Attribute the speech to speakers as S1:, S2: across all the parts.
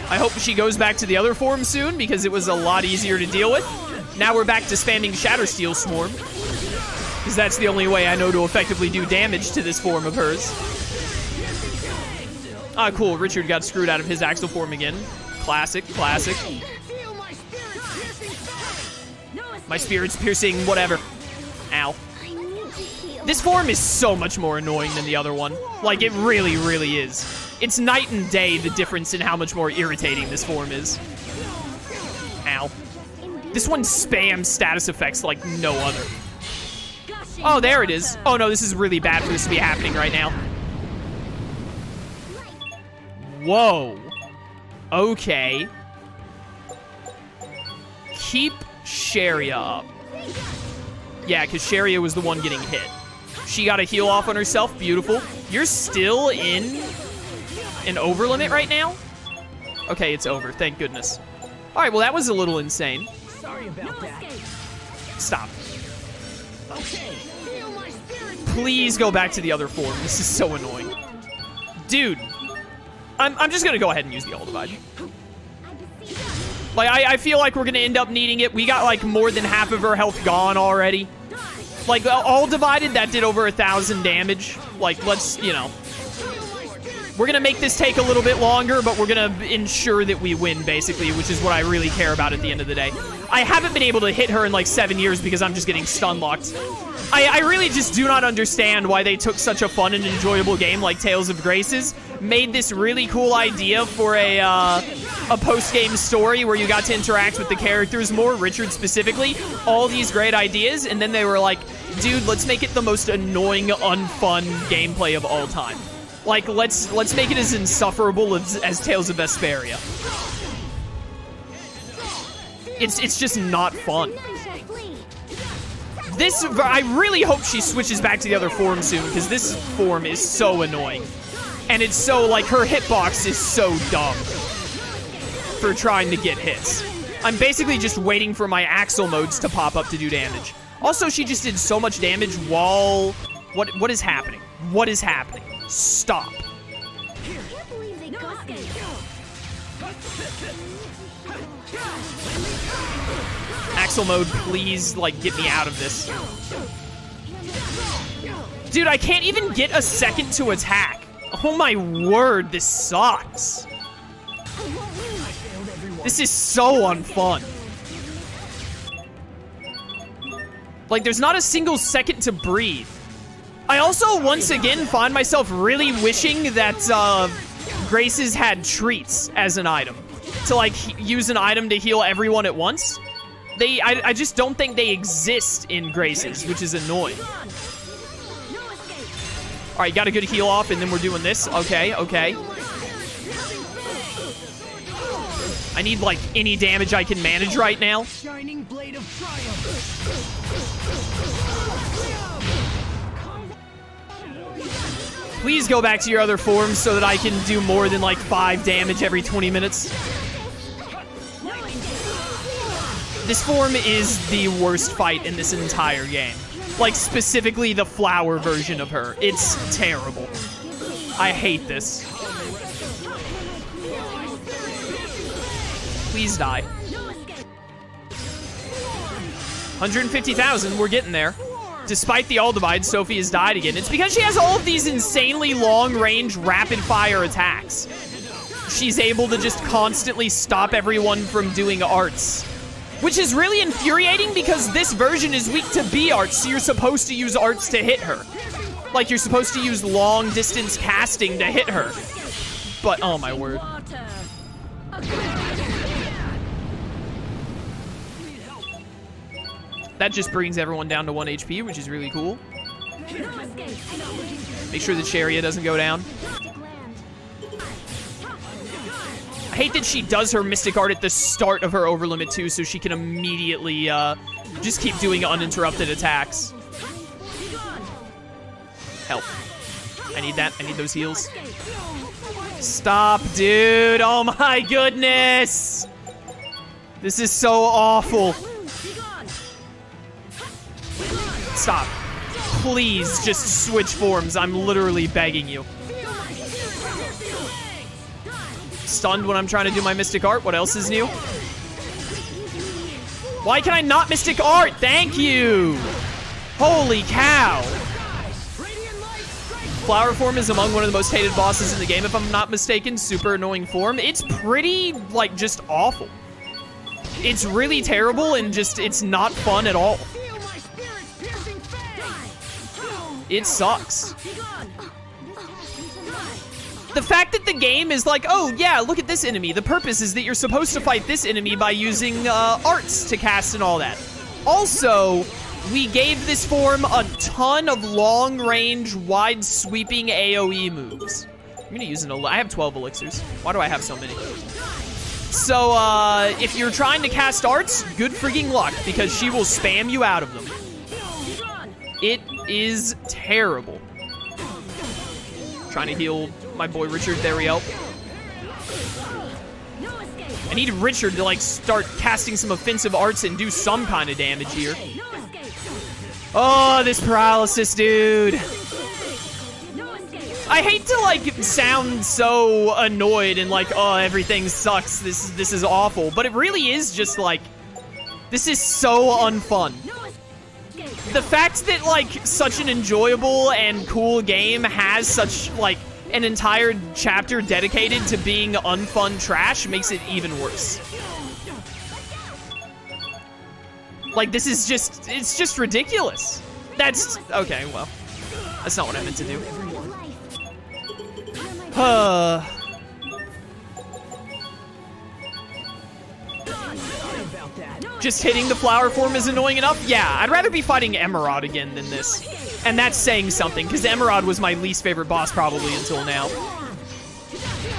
S1: I hope she goes back to the other form soon because it was a lot easier to deal with. Now we're back to spamming Shattersteel Swarm, because that's the only way I know to effectively do damage to this form of hers. Ah, cool. Richard got screwed out of his Axel form again. Classic, classic. My spirit's piercing, whatever. Ow. This form is so much more annoying than the other one. Like, it really, really is. It's night and day, the difference in how much more irritating this form is. Ow. This one spams status effects like no other. Oh, there it is. Oh, no, this is really bad for this to be happening right now. Whoa. Okay. Keep Sharia up. Yeah, because Sharia was the one getting hit. She got a heal off on herself. Beautiful. You're still in an over limit right now? Okay, it's over. Thank goodness. All right, well, that was a little insane.
S2: Sorry about that.
S1: Stop. Please go back to the other form. This is so annoying. Dude. I'm just going to go ahead and use the All Divide. Like, I feel like we're going to end up needing it. We got, like, more than half of her health gone already. Like, all divided, that did over 1,000 damage. Like, let's, you know. We're going to make this take a little bit longer, but we're going to ensure that we win, basically, which is what I really care about at the end of the day. I haven't been able to hit her in, like, 7 years because I'm just getting stun-locked. I really just do not understand why they took such a fun and enjoyable game like Tales of Graces, made this really cool idea for a post-game story where you got to interact with the characters more, Richard specifically, all these great ideas, and then they were like, dude, let's make it the most annoying, unfun gameplay of all time. Like, let's make it as insufferable as Tales of Vesperia. It's just not fun. I really hope she switches back to the other form soon, because this form is so annoying. And it's so, like, her hitbox is so dumb for trying to get hits. I'm basically just waiting for my Axel modes to pop up to do damage. Also, she just did so much damage while... What is happening? What is happening? Stop. Axel mode, please, like, get me out of this. Dude, I can't even get a second to attack. Oh my word, this sucks. This is so unfun. Like, there's not a single second to breathe. I also, once again, find myself really wishing that Graces had treats as an item. To, like, use an item to heal everyone at once. I just don't think they exist in Graces, which is annoying. Alright, got a good heal off, and then we're doing this. Okay, okay. I need, like, any damage I can manage right now.
S2: Shining blade of triumph.
S1: Please go back to your other forms so that I can do more than, like, 5 damage every 20 minutes. This form is the worst fight in this entire game. Like, specifically the flower version of her. It's terrible. I hate this. Please die. 150,000, we're getting there. Despite the all divide, Sophie has died again. It's because she has all of these insanely long-range, rapid-fire attacks. She's able to just constantly stop everyone from doing arts. Which is really infuriating because this version is weak to B arts, so you're supposed to use arts to hit her. Like, you're supposed to use long-distance casting to hit her. But, oh my word. That just brings everyone down to 1 HP, which is really cool. Make sure that Sharia doesn't go down. I hate that she does her Mystic Art at the start of her overlimit too, so she can immediately just keep doing uninterrupted attacks. Help. I need that. I need those heals. Stop, dude. Oh my goodness. This is so awful. Stop. Please just switch forms. I'm literally begging you. stunned when I'm trying to do my Mystic Art. What else is new? Why can I not Mystic Art? Thank you! Holy cow! Flower form is among one of the most hated bosses in the game, if I'm not mistaken. Super annoying form. It's pretty, like, just awful. It's really terrible and just, it's not fun at all. It sucks. The fact that the game is like, oh yeah, look at this enemy. The purpose is that you're supposed to fight this enemy by using arts to cast and all that. Also, we gave this form a ton of long-range, wide-sweeping AoE moves. I'm gonna use I have 12 elixirs. Why do I have so many? So, if you're trying to cast arts, good freaking luck, because she will spam you out of them. It is terrible. Trying to heal my boy Richard. There we go. I need Richard to, like, start casting some offensive arts and do some kind of damage here. Oh, this paralysis, dude. I hate to, like, sound so annoyed and like, oh, everything sucks. This is awful. But it really is just, like, this is so unfun. The fact that, like, such an enjoyable and cool game has such, like, an entire chapter dedicated to being unfun trash makes it even worse. Like, this is just, it's just ridiculous. That's, okay, well, that's not what I meant to do. Just hitting the flower form is annoying enough? Yeah, I'd rather be fighting Emerald again than this. And that's saying something, because Emerald was my least favorite boss probably until now.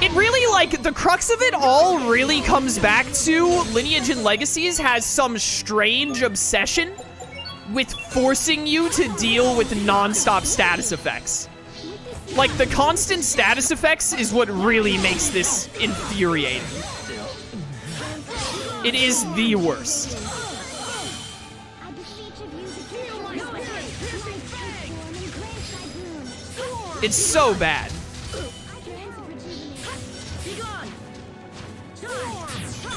S1: It really, like, the crux of it all really comes back to Lineage and Legacies has some strange obsession with forcing you to deal with non-stop status effects. Like, the constant status effects is what really makes this infuriating. It is the worst. It's so bad.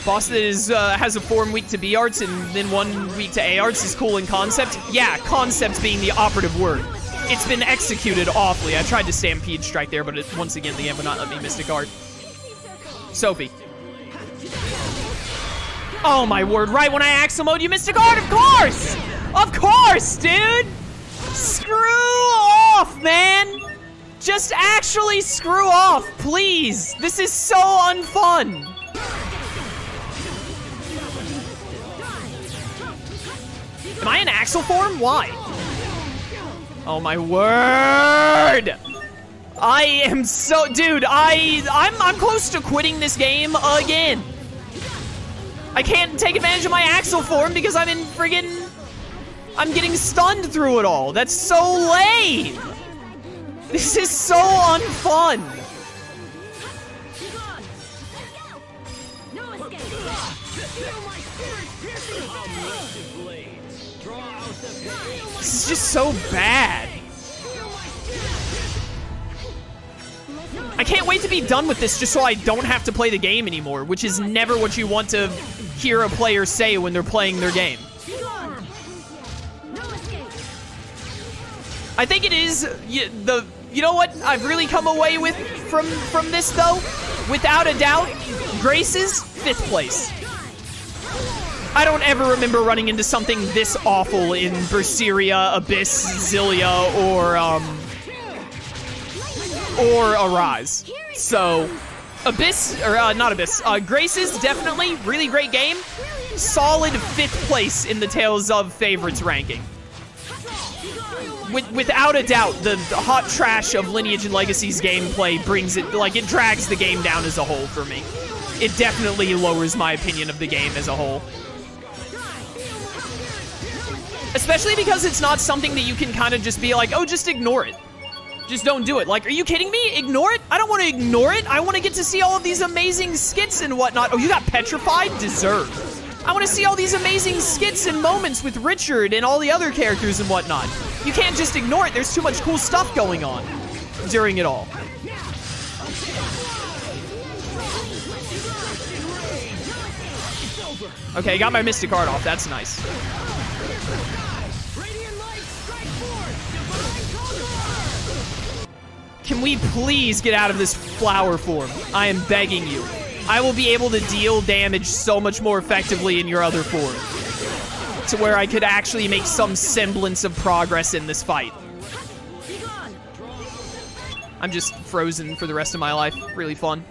S1: Boss that is has a form weak to B arts and then one weak to A arts is cool in concept. Yeah, concept being the operative word. It's been executed awfully. I tried to Stampede Strike there, but once again, the game would not let me Mystic Art. Sophie. Oh my word, right when I Axel mode, you Mystic Art, of course! Of course, dude! Screw off, man! Just actually screw off, please! This is so unfun! Am I in Axel form? Why? Oh my word! I am so, dude, I'm close to quitting this game again. I can't take advantage of my Axel form because I'm in friggin', I'm getting stunned through it all. That's so lame. This is so unfun. This is just so bad. I can't wait to be done with this just so I don't have to play the game anymore, which is never what you want to hear a player say when they're playing their game. I think it is you know what I've really come away with from this though? Without a doubt, Grace's 5th place. I don't ever remember running into something this awful in Berseria, Abyss, Zillia, or Arise. So, Abyss, or not Abyss, Grace's definitely really great game. Solid 5th place in the Tales of Favorites ranking. Without a doubt, the hot trash of Lineage and Legacy's gameplay brings it, like, it drags the game down as a whole for me. It definitely lowers my opinion of the game as a whole. Especially because it's not something that you can kind of just be like, oh, just ignore it. Just don't do it. Like, are you kidding me? Ignore it? I don't want to ignore it. I want to get to see all of these amazing skits and whatnot. Oh, you got petrified? Deserved. I want to see all these amazing skits and moments with Richard and all the other characters and whatnot. You can't just ignore it. There's too much cool stuff going on during it all.
S2: over.
S1: Okay, got my Mystic Art off. That's nice.
S2: Radiant light, strike force. Divine conqueror.
S1: Can we please get out of this flower form? I am begging you. I will be able to deal damage so much more effectively in your other form, to where I could actually make some semblance of progress in this fight. I'm just frozen for the rest of my life. Really fun.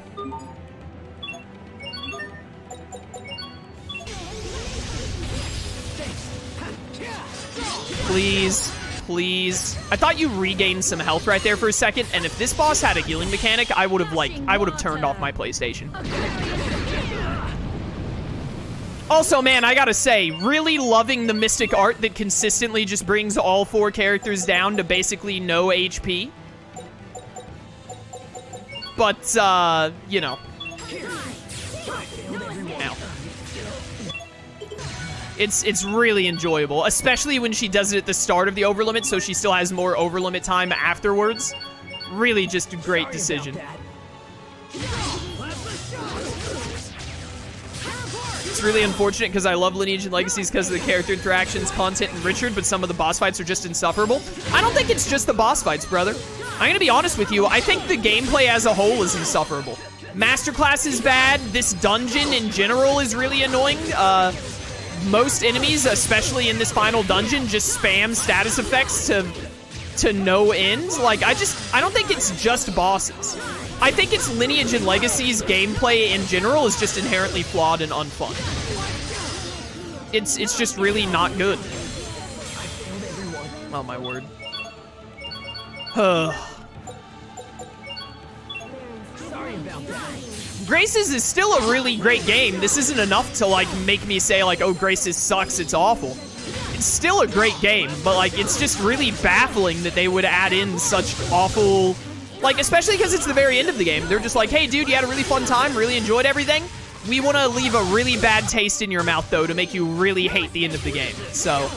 S1: Please, please. I thought you regained some health right there for a second, and if this boss had a healing mechanic, I would have turned off my PlayStation. Also, man, I gotta say, really loving the Mystic Art that consistently just brings all 4 characters down to basically no HP. But, you know. Ow. It's really enjoyable, especially when she does it at the start of the overlimit, so she still has more overlimit time afterwards. Really just a great decision. It's really unfortunate because I love Lineage and Legacies because of the character interactions, content, and Richard, but some of the boss fights are just insufferable. I don't think it's just the boss fights, brother. I'm gonna be honest with you, I think the gameplay as a whole is insufferable. Masterclass is bad, this dungeon in general is really annoying. Most enemies, especially in this final dungeon, just spam status effects to no end. Like, I don't think it's just bosses. I think it's Lineage and Legacy's gameplay in general is just inherently flawed and unfun. It's just really not good. Oh my word.
S2: Sorry about that.
S1: Graces is still a really great game. This isn't enough to, like, make me say, like, oh, Graces sucks, it's awful. It's still a great game, but, like, it's just really baffling that they would add in such awful... Like, especially because it's the very end of the game. They're just like, hey, dude, you had a really fun time, really enjoyed everything. We want to leave a really bad taste in your mouth, though, to make you really hate the end of the game. So,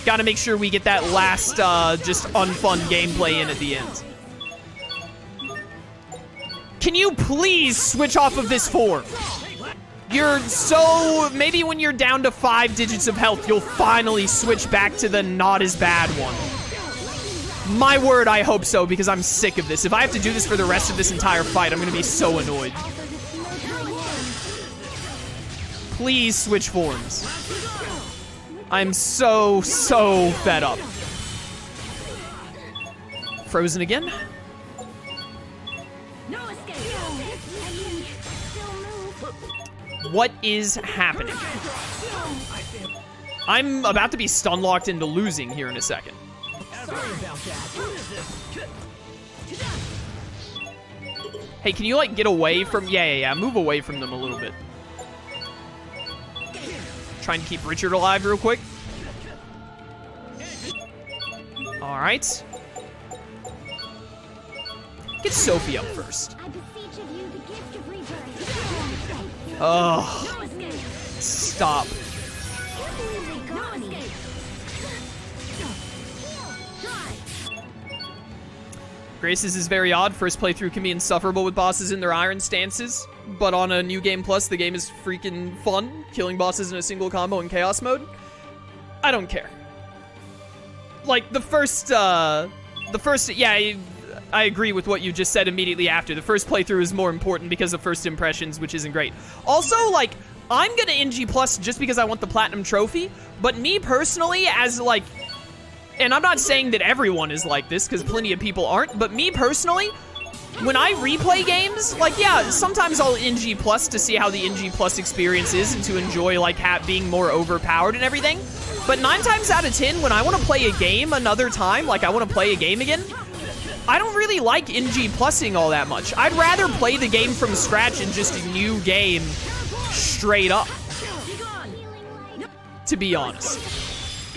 S1: gotta make sure we get that last, just unfun gameplay in at the end. Can you please switch off of this form? You're so... Maybe when you're down to 5 digits of health, you'll finally switch back to the not as bad one. My word, I hope so, because I'm sick of this. If I have to do this for the rest of this entire fight, I'm going to be so annoyed. Please switch forms. I'm so fed up. Frozen again? What is happening? I'm about to be stun-locked into losing here in a second. Hey, can you, like, get away from... Yeah. Move away from them a little bit. Trying to keep Richard alive real quick. All right. Get Sophie up first. Ugh. Stop. Graces is very odd. First playthrough can be insufferable with bosses in their iron stances, but on a New Game Plus, the game is freaking fun. Killing bosses in a single combo in Chaos mode. I don't care. Like, the first, yeah, I agree with what you just said immediately after. The first playthrough is more important because of first impressions, which isn't great. Also, like, I'm gonna NG Plus just because I want the Platinum Trophy, but me personally, as, like... And I'm not saying that everyone is like this, because plenty of people aren't, but me personally, when I replay games, like, yeah, sometimes I'll NG Plus to see how the NG Plus experience is and to enjoy, like, being more overpowered and everything. But 9 times out of 10, when I want to play a game another time, like, I want to play a game again, I don't really like NG Plussing all that much. I'd rather play the game from scratch and just a new game straight up, to be honest.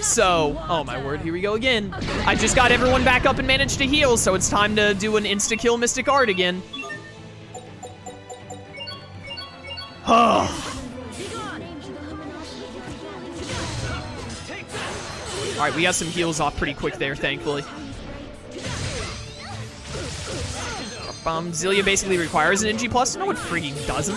S1: So, oh my word, here we go again. I just got everyone back up and managed to heal, so it's time to do an insta-kill Mystic Art again. Alright, we got some heals off pretty quick there, thankfully. Zilia basically requires an NG plus. No, it freaking doesn't.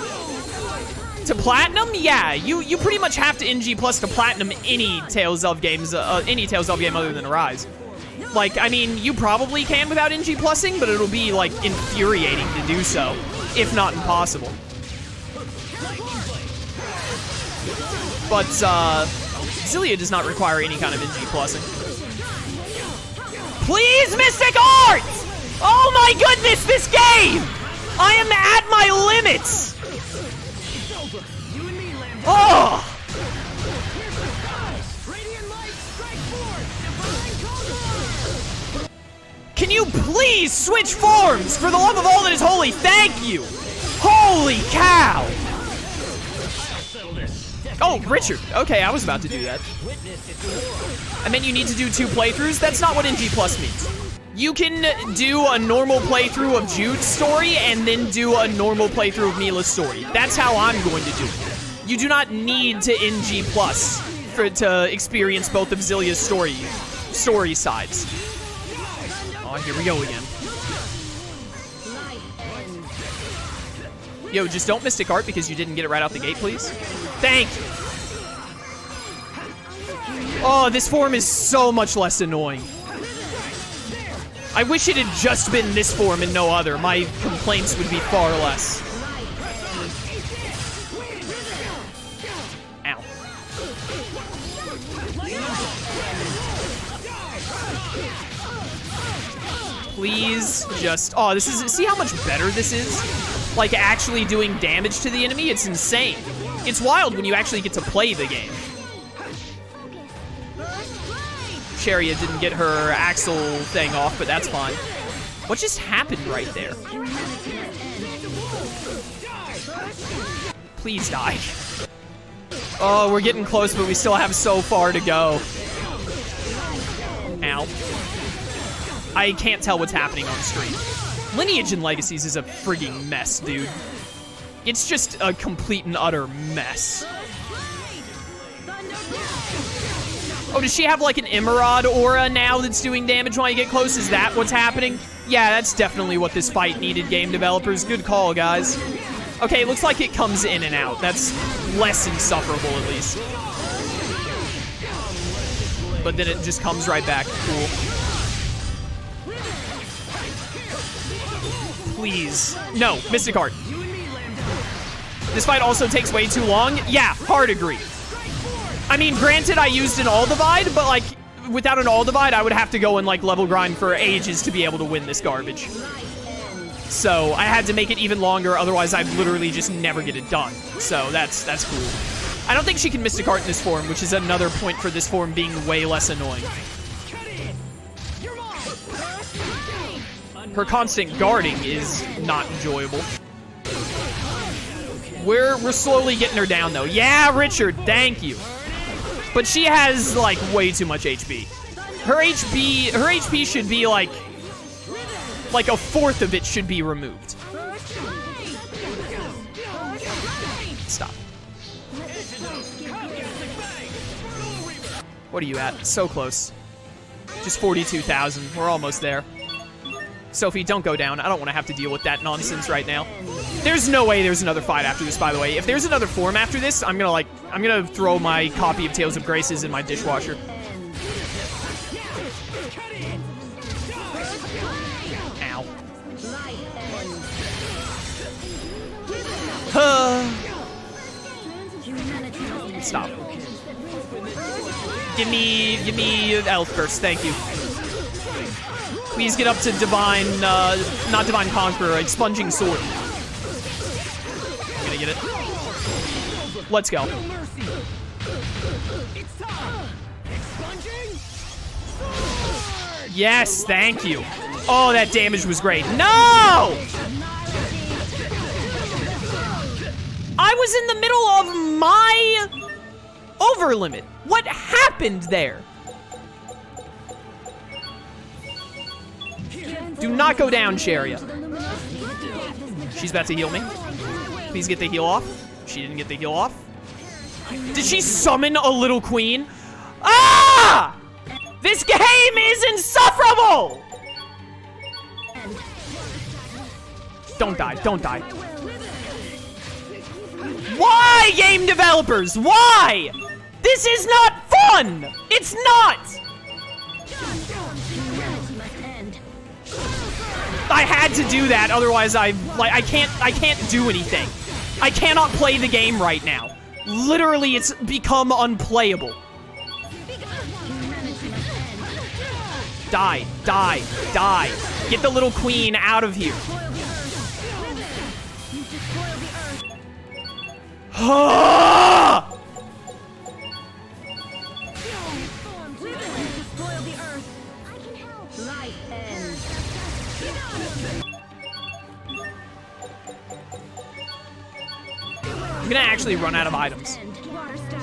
S1: To platinum, yeah, you pretty much have to NG plus to platinum any Tales of games, any Tales of game other than Arise. Like, I mean, you probably can without NG plussing, but it'll be like infuriating to do so, if not impossible. But Zilia does not require any kind of NG plussing. Please, Mystic Arts! Oh my goodness, this game! I am at my limits! Oh! Can you please switch forms? For the love of all that is holy, thank you! Holy cow! Oh, Richard. Okay, I was about to do that. I meant you need to do 2 playthroughs? That's not what NG Plus means. You can do a normal playthrough of Jude's story and then do a normal playthrough of Mila's story. That's how I'm going to do it. You do not need to NG Plus to experience both of Zilia's story sides. Oh, here we go again. Yo, just don't Mystic Art because you didn't get it right out the gate, please. Thank you. Oh, this form is so much less annoying. I wish it had just been this form and no other. My complaints would be far less. Ow. Please just... Oh, this is... See how much better this is? Like, actually doing damage to the enemy? It's insane. It's wild when you actually get to play the game. Chariot didn't get her axle thing off, but that's fine. What just happened right there? Please die. Oh, we're getting close, but we still have so far to go. Ow. I can't tell what's happening on stream. Lineage and Legacies is a frigging mess, dude. It's just a complete and utter mess. Oh, does she have like an Emerald aura now that's doing damage when you get close? Is that what's happening? Yeah, that's definitely what this fight needed, game developers. Good call, guys. Okay, it looks like it comes in and out. That's less insufferable, at least. But then it just comes right back. Cool. Please. No, Mystic Heart. This fight also takes way too long. Yeah, hard agree. I mean, granted, I used an all divide, but like, without an all divide, I would have to go and like level grind for ages to be able to win this garbage. So I had to make it even longer, otherwise I'd literally just never get it done. So that's cool. I don't think she can Mystic Heart in this form, which is another point for this form being way less annoying. Her constant guarding is not enjoyable. We're slowly getting her down though. Yeah, Richard, thank you. But she has like way too much HP. Her HP should be like a fourth of it should be removed. Stop. What are you at? So close. Just 42,000. We're almost there. Sophie, don't go down. I don't want to have to deal with that nonsense right now. There's no way there's another fight after this, by the way. If there's another form after this, I'm gonna throw my copy of Tales of Graces in my dishwasher. Ow. Stop. Give me Elf Burst, thank you. Please get up to Divine, not Divine Conqueror, Expunging Sword. I'm gonna get it. Let's go. Yes, thank you. Oh, that damage was great. No! I was in the middle of my overlimit. What happened there? Do not go down, Chariot. She's about to heal me. Please get the heal off. She didn't get the heal off. Did she summon a little queen? Ah! This game is insufferable! Don't die. Don't die. Why, game developers? Why? This is not fun! It's not! I had to do that, otherwise I can't do anything. I cannot play the game right now. Literally, it's become unplayable. Die, die, die. Get the little queen out of here. I'm gonna actually run out of items.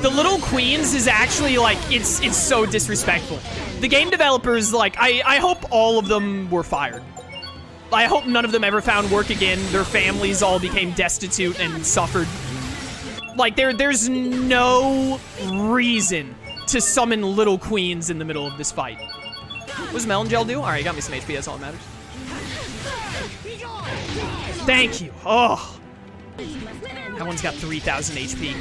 S1: The little queens is actually like, it's so disrespectful. The game developers, like, I hope all of them were fired. I hope none of them ever found work again. Their families all became destitute and suffered. Like, there's no reason to summon little queens in the middle of this fight. What does Melon Gel do? All right, got me some HP. That's all that matters. Thank you. Oh. That one's got 3,000 HP.